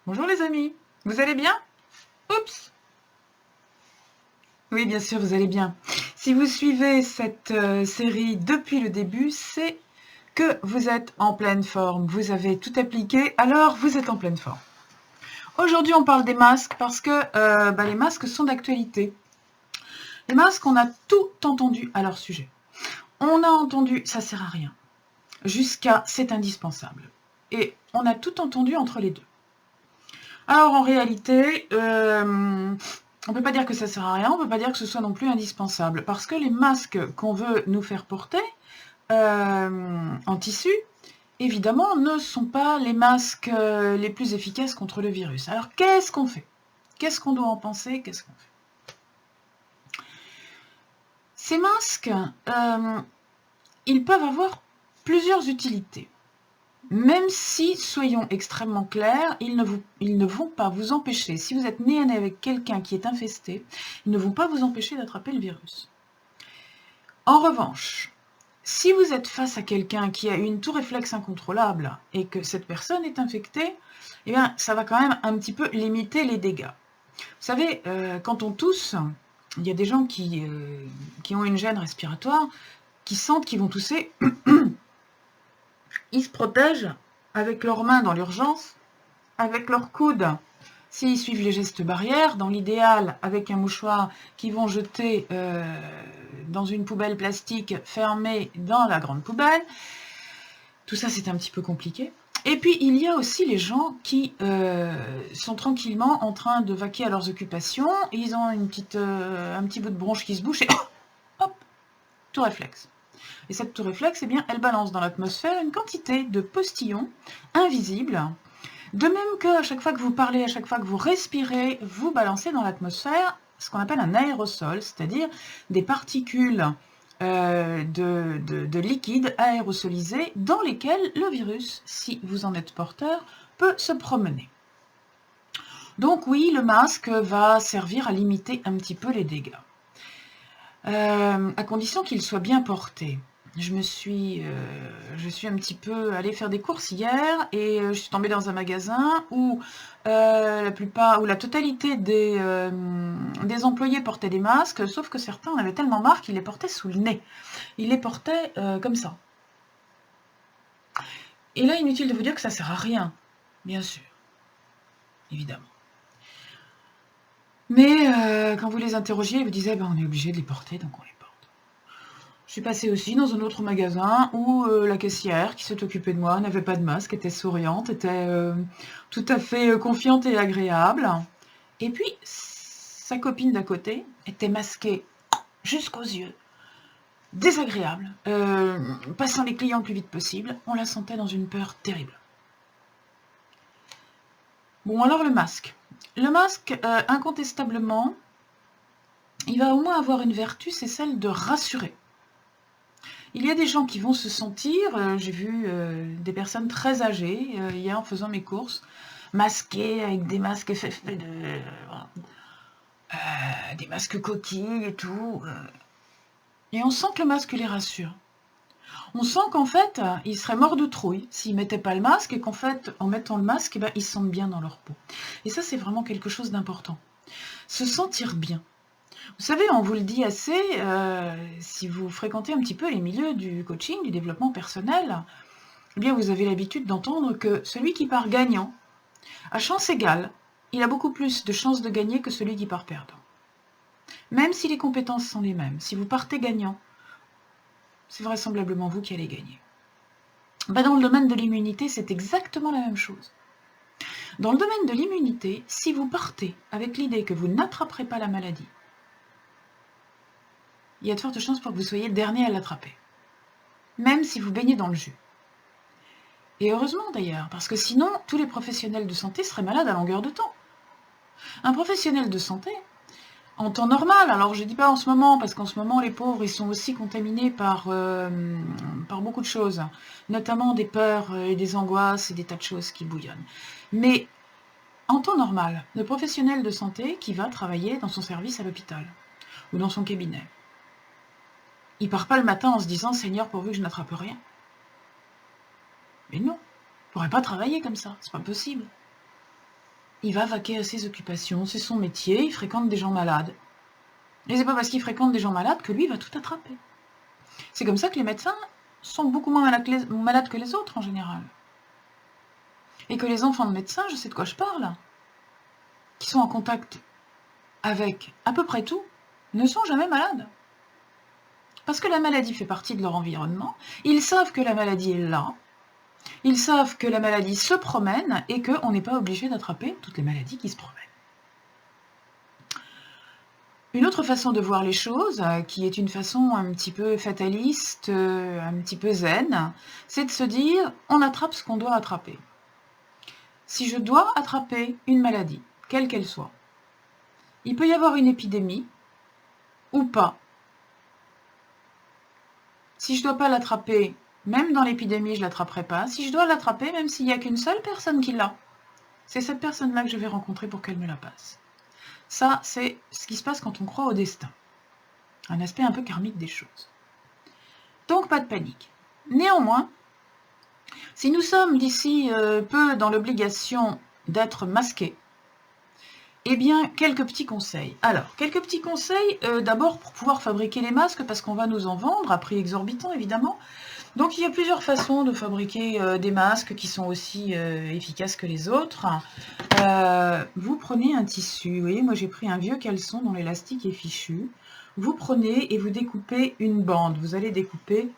Bonjour les amis, vous allez bien? Oups! Oui, bien sûr, vous allez bien. Si vous suivez cette série depuis le début, c'est que vous êtes en pleine forme. Vous avez tout appliqué, alors vous êtes en pleine forme. Aujourd'hui, on parle des masques parce que les masques sont d'actualité. Les masques, on a tout entendu à leur sujet. On a entendu « ça sert à rien » jusqu'à « c'est indispensable ». Et on a tout entendu entre les deux. Alors en réalité, on peut pas dire que ça sert à rien, on peut pas dire que ce soit non plus indispensable, parce que les masques qu'on veut nous faire porter en tissu, évidemment, ne sont pas les masques les plus efficaces contre le virus. Alors qu'est-ce qu'on fait? Qu'est-ce qu'on doit en penser? Qu'est-ce qu'on fait? Ces masques, ils peuvent avoir plusieurs utilités. Même si, soyons extrêmement clairs, ils ne vont pas vous empêcher, si vous êtes nez à nez avec quelqu'un qui est infesté, ils ne vont pas vous empêcher d'attraper le virus. En revanche, si vous êtes face à quelqu'un qui a une toux réflexe incontrôlable et que cette personne est infectée, eh bien, ça va quand même un petit peu limiter les dégâts. Vous savez, quand on tousse, il y a des gens qui ont une gêne respiratoire, qui sentent qu'ils vont tousser, ils se protègent avec leurs mains dans l'urgence, avec leurs coudes, s'ils suivent les gestes barrières, dans l'idéal, avec un mouchoir qu'ils vont jeter dans une poubelle plastique fermée dans la grande poubelle. Tout ça, c'est un petit peu compliqué. Et puis, il y a aussi les gens qui sont tranquillement en train de vaquer à leurs occupations. Ils ont un petit bout de bronche qui se bouche et hop, tout réflexe. Et cette tour réflexe, eh bien, elle balance dans l'atmosphère une quantité de postillons invisibles, de même qu'à chaque fois que vous parlez, à chaque fois que vous respirez, vous balancez dans l'atmosphère ce qu'on appelle un aérosol, c'est-à-dire des particules de liquide aérosolisé dans lesquelles le virus, si vous en êtes porteur, peut se promener. Donc oui, le masque va servir à limiter un petit peu les dégâts, à condition qu'il soit bien porté. Je suis un petit peu allée faire des courses hier et je suis tombée dans un magasin où la totalité des employés portaient des masques, sauf que certains en avaient tellement marre qu'ils les portaient sous le nez. Ils les portaient comme ça. Et là, inutile de vous dire que ça sert à rien, bien sûr, évidemment. Mais quand vous les interrogiez, ils vous disaient on est obligé de les porter, donc on les porte. Je suis passée aussi dans un autre magasin où la caissière qui s'est occupée de moi n'avait pas de masque, était souriante, était tout à fait confiante et agréable. Et puis, sa copine d'à côté était masquée jusqu'aux yeux, désagréable, passant les clients le plus vite possible. On la sentait dans une peur terrible. Bon, alors le masque. Le masque, incontestablement, il va au moins avoir une vertu, c'est celle de rassurer. Il y a des gens qui vont se sentir, j'ai vu des personnes très âgées, hier en faisant mes courses, masquées avec des masques des masques coquilles et tout. Et on sent que le masque les rassure. On sent qu'en fait, ils seraient morts de trouille s'ils ne mettaient pas le masque et qu'en fait, en mettant le masque, ils se sentent bien dans leur peau. Et ça, c'est vraiment quelque chose d'important. Se sentir bien. Vous savez, on vous le dit assez, si vous fréquentez un petit peu les milieux du coaching, du développement personnel, eh bien vous avez l'habitude d'entendre que celui qui part gagnant, à chance égale, il a beaucoup plus de chances de gagner que celui qui part perdant. Même si les compétences sont les mêmes, si vous partez gagnant, c'est vraisemblablement vous qui allez gagner. Dans le domaine de l'immunité, c'est exactement la même chose. Dans le domaine de l'immunité, si vous partez avec l'idée que vous n'attraperez pas la maladie, il y a de fortes chances pour que vous soyez le dernier à l'attraper, même si vous baignez dans le jus. Et heureusement d'ailleurs, parce que sinon, tous les professionnels de santé seraient malades à longueur de temps. Un professionnel de santé, en temps normal, alors je ne dis pas en ce moment, parce qu'en ce moment, les pauvres, ils sont aussi contaminés par beaucoup de choses, notamment des peurs et des angoisses et des tas de choses qui bouillonnent. Mais en temps normal, le professionnel de santé qui va travailler dans son service à l'hôpital ou dans son cabinet, il part pas le matin en se disant « Seigneur, pourvu que je n'attrape rien ». Mais non, il ne pourrait pas travailler comme ça, c'est pas possible. il va vaquer à ses occupations, c'est son métier, il fréquente des gens malades. Et c'est pas parce qu'il fréquente des gens malades que lui va tout attraper. C'est comme ça que les médecins sont beaucoup moins malades que les autres en général. Et que les enfants de médecins, je sais de quoi je parle, qui sont en contact avec à peu près tout, ne sont jamais malades. Parce que la maladie fait partie de leur environnement, ils savent que la maladie est là, ils savent que la maladie se promène et qu'on n'est pas obligé d'attraper toutes les maladies qui se promènent. Une autre façon de voir les choses, qui est une façon un petit peu fataliste, un petit peu zen, c'est de se dire on attrape ce qu'on doit attraper. Si je dois attraper une maladie, quelle qu'elle soit, il peut y avoir une épidémie ou pas. Si je ne dois pas l'attraper, même dans l'épidémie, je ne l'attraperai pas. Si je dois l'attraper, même s'il n'y a qu'une seule personne qui l'a, c'est cette personne-là que je vais rencontrer pour qu'elle me la passe. Ça, c'est ce qui se passe quand on croit au destin. Un aspect un peu karmique des choses. Donc, pas de panique. Néanmoins, si nous sommes d'ici peu dans l'obligation d'être masqués, eh bien, quelques petits conseils. Alors, quelques petits conseils, d'abord pour pouvoir fabriquer les masques, parce qu'on va nous en vendre, à prix exorbitant évidemment. Donc, il y a plusieurs façons de fabriquer des masques qui sont aussi efficaces que les autres. Vous prenez un tissu, vous voyez, moi j'ai pris un vieux caleçon dont l'élastique est fichu. Vous prenez et vous découpez une bande. Vous allez découper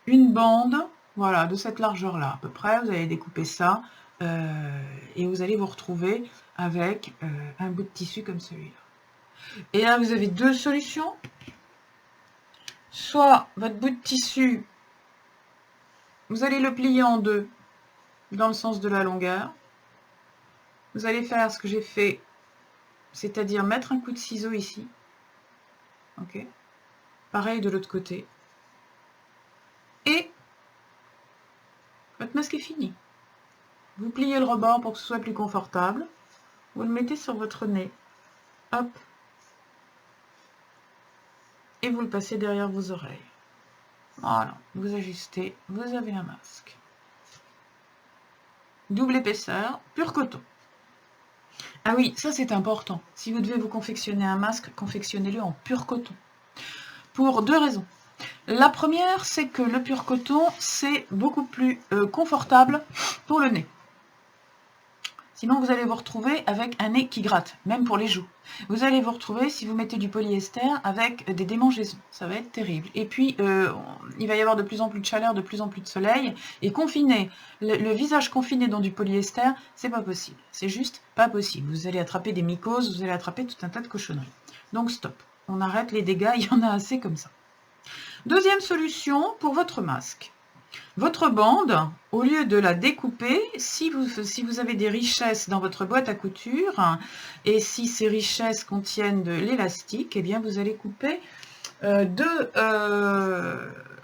une bande, voilà, de cette largeur-là à peu près. Vous allez découper ça et vous allez vous retrouver avec un bout de tissu comme celui-là. Et là, vous avez deux solutions. Soit votre bout de tissu, vous allez le plier en deux dans le sens de la longueur. Vous allez faire ce que j'ai fait, c'est-à-dire mettre un coup de ciseau ici. Ok. Pareil de l'autre côté. Et votre masque est fini. Vous pliez le rebord pour que ce soit plus confortable. Vous le mettez sur votre nez. Hop. Et vous le passez derrière vos oreilles. Voilà. Vous ajustez. Vous avez un masque. Double épaisseur, pur coton. Ah oui, ça c'est important. Si vous devez vous confectionner un masque, confectionnez-le en pur coton. Pour deux raisons. La première, c'est que le pur coton, c'est beaucoup plus confortable pour le nez. Sinon, vous allez vous retrouver avec un nez qui gratte, même pour les joues. Vous allez vous retrouver, si vous mettez du polyester, avec des démangeaisons. Ça va être terrible. Et puis, il va y avoir de plus en plus de chaleur, de plus en plus de soleil. Et confiner, le visage confiné dans du polyester, c'est pas possible. C'est juste pas possible. Vous allez attraper des mycoses, vous allez attraper tout un tas de cochonneries. Donc, stop. On arrête les dégâts, il y en a assez comme ça. Deuxième solution pour votre masque. Votre bande, au lieu de la découper, si vous avez des richesses dans votre boîte à couture, et si ces richesses contiennent de l'élastique, eh bien vous allez couper deux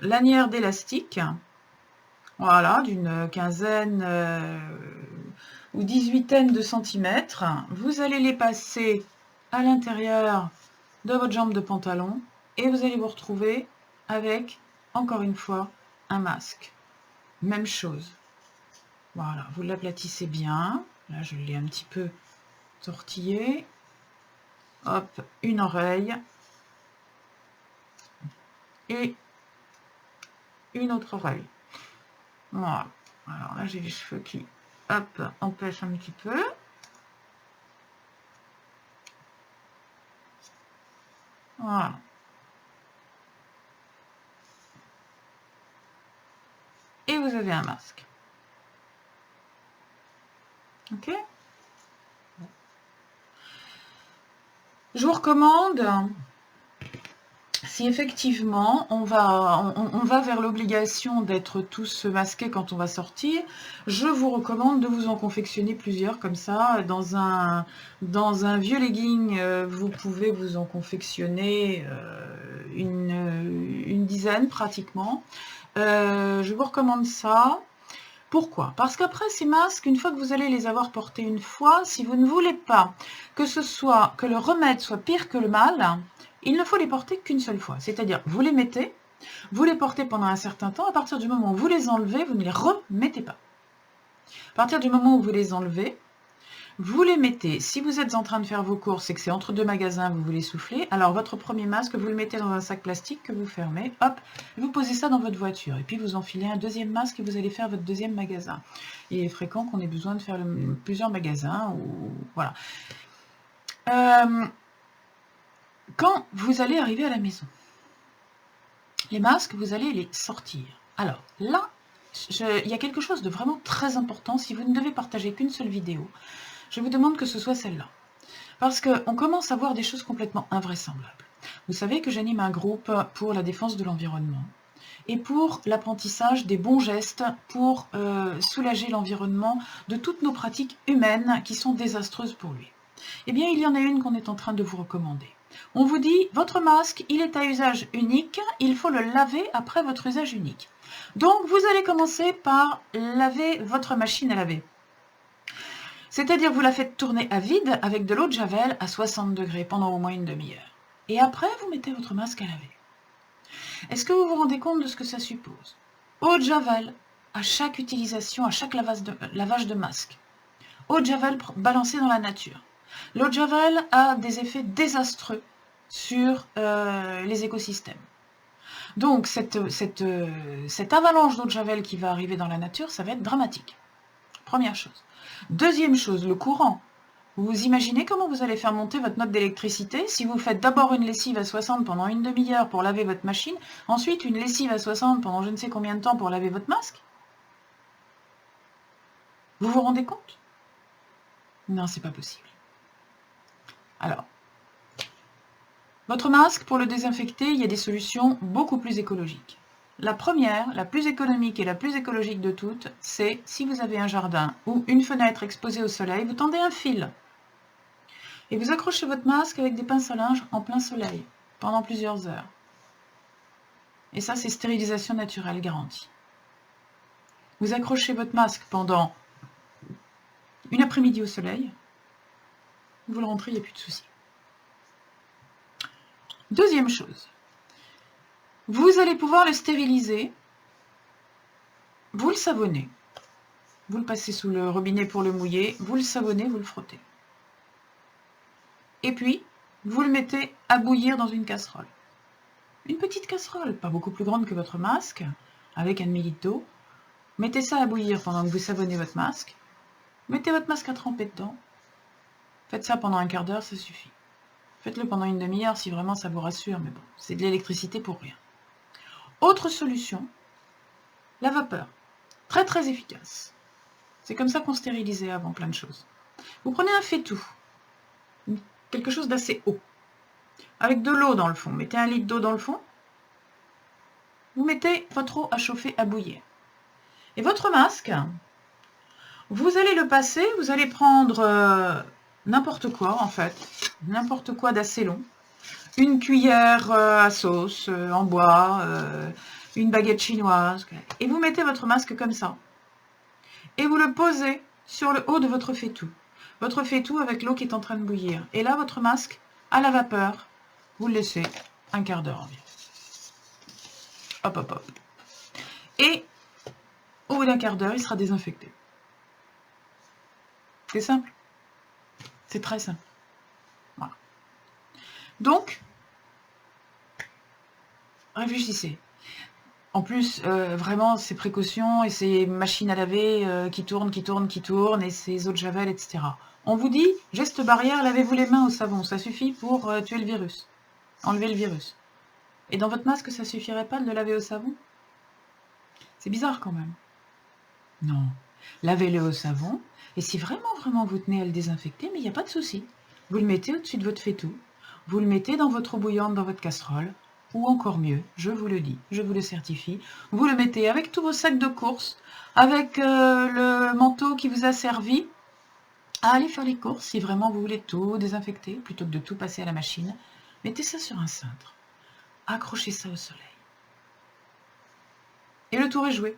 lanières d'élastique, voilà, d'une quinzaine ou 18aine de centimètres. Vous allez les passer à l'intérieur de votre jambe de pantalon, et vous allez vous retrouver avec, encore une fois, un masque. Même chose. Voilà, vous l'aplatissez bien. Là, je l'ai un petit peu tortillé. Hop, une oreille. Et une autre oreille. Voilà. Alors là, j'ai les cheveux qui, hop, empêchent un petit peu. Voilà. Et vous avez un masque. Ok? Je vous recommande, si effectivement on va vers l'obligation d'être tous masqués quand on va sortir, je vous recommande de vous en confectionner plusieurs comme ça. Dans un vieux legging, vous pouvez vous en confectionner une dizaine pratiquement. Je vous recommande ça. Pourquoi? Parce qu'après ces masques, une fois que vous allez les avoir portés une fois, si vous ne voulez pas que le remède soit pire que le mal, il ne faut les porter qu'une seule fois. C'est-à-dire, vous les mettez, vous les portez pendant un certain temps, à partir du moment où vous les enlevez, vous ne les remettez pas. À partir du moment où vous les enlevez, Vous les mettez, si vous êtes en train de faire vos courses et que c'est entre deux magasins, vous voulez souffler, alors votre premier masque, vous le mettez dans un sac plastique que vous fermez, hop, vous posez ça dans votre voiture, et puis vous enfilez un deuxième masque et vous allez faire votre deuxième magasin. Il est fréquent qu'on ait besoin de faire plusieurs magasins, ou voilà. Quand vous allez arriver à la maison, les masques, vous allez les sortir. Alors là, il y a quelque chose de vraiment très important. Si vous ne devez partager qu'une seule vidéo, je vous demande que ce soit celle-là. Parce qu'on commence à voir des choses complètement invraisemblables. Vous savez que j'anime un groupe pour la défense de l'environnement et pour l'apprentissage des bons gestes pour soulager l'environnement de toutes nos pratiques humaines qui sont désastreuses pour lui. Eh bien, il y en a une qu'on est en train de vous recommander. On vous dit, votre masque, il est à usage unique, il faut le laver après votre usage unique. Donc, vous allez commencer par laver votre machine à laver. C'est-à-dire, vous la faites tourner à vide avec de l'eau de Javel à 60 degrés pendant au moins une demi-heure. Et après, vous mettez votre masque à laver. Est-ce que vous vous rendez compte de ce que ça suppose? Eau de Javel à chaque utilisation, à chaque lavage de masque. Eau de Javel balancée dans la nature. L'eau de Javel a des effets désastreux sur les écosystèmes. Donc, cette avalanche d'eau de Javel qui va arriver dans la nature, ça va être dramatique. Première chose. Deuxième chose, le courant. Vous imaginez comment vous allez faire monter votre note d'électricité si vous faites d'abord une lessive à 60 pendant une demi-heure pour laver votre machine, ensuite une lessive à 60 pendant je ne sais combien de temps pour laver votre masque? Vous vous rendez compte? Non, c'est pas possible. Alors, votre masque, pour le désinfecter, il y a des solutions beaucoup plus écologiques. La première, la plus économique et la plus écologique de toutes, c'est si vous avez un jardin ou une fenêtre exposée au soleil, vous tendez un fil et vous accrochez votre masque avec des pinces à linge en plein soleil pendant plusieurs heures. Et ça, c'est stérilisation naturelle garantie. Vous accrochez votre masque pendant une après-midi au soleil, vous le rentrez, il n'y a plus de souci. Deuxième chose, vous allez pouvoir le stériliser, vous le savonnez, vous le passez sous le robinet pour le mouiller, vous le savonnez, vous le frottez. Et puis, vous le mettez à bouillir dans une casserole. Une petite casserole, pas beaucoup plus grande que votre masque, avec un demi-litre d'eau. Mettez ça à bouillir pendant que vous savonnez votre masque. Mettez votre masque à tremper dedans. Faites ça pendant un quart d'heure, ça suffit. Faites-le pendant une demi-heure si vraiment ça vous rassure, mais bon, c'est de l'électricité pour rien. Autre solution, la vapeur. Très très efficace. C'est comme ça qu'on stérilisait avant plein de choses. Vous prenez un faitout, quelque chose d'assez haut, avec de l'eau dans le fond. Mettez 1 litre d'eau dans le fond. Vous mettez votre eau à chauffer, à bouillir. Et votre masque, vous allez le passer, vous allez prendre n'importe quoi en fait, n'importe quoi d'assez long. Une cuillère à sauce en bois, une baguette chinoise, et vous mettez votre masque comme ça. Et vous le posez sur le haut de votre faitout. Votre faitout avec l'eau qui est en train de bouillir. Et là, votre masque, à la vapeur, vous le laissez un quart d'heure environ. Hop, hop, hop. Et au bout d'un quart d'heure, il sera désinfecté. C'est simple. C'est très simple. Voilà. Donc, réfléchissez. En plus, vraiment, ces précautions et ces machines à laver qui tournent, et ces eaux de Javel, etc. On vous dit, geste barrière, lavez-vous les mains au savon. Ça suffit pour tuer le virus, enlever le virus. Et dans votre masque, ça suffirait pas de le laver au savon? C'est bizarre quand même. Non. Lavez-le au savon. Et si vraiment vous tenez à le désinfecter, mais il n'y a pas de souci. Vous le mettez au-dessus de votre faitout. Vous le mettez dans votre eau bouillante, dans votre casserole. Ou encore mieux, je vous le dis, je vous le certifie, vous le mettez avec tous vos sacs de courses, avec le manteau qui vous a servi à aller faire les courses, si vraiment vous voulez tout désinfecter, plutôt que de tout passer à la machine. Mettez ça sur un cintre, accrochez ça au soleil. Et le tour est joué.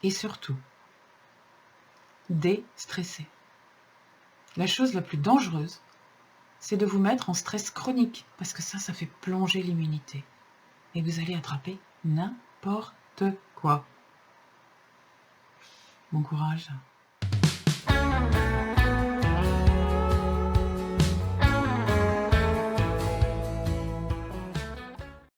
Et surtout, déstressez. La chose la plus dangereuse, c'est de vous mettre en stress chronique, parce que ça fait plonger l'immunité. Et vous allez attraper n'importe quoi. Bon courage.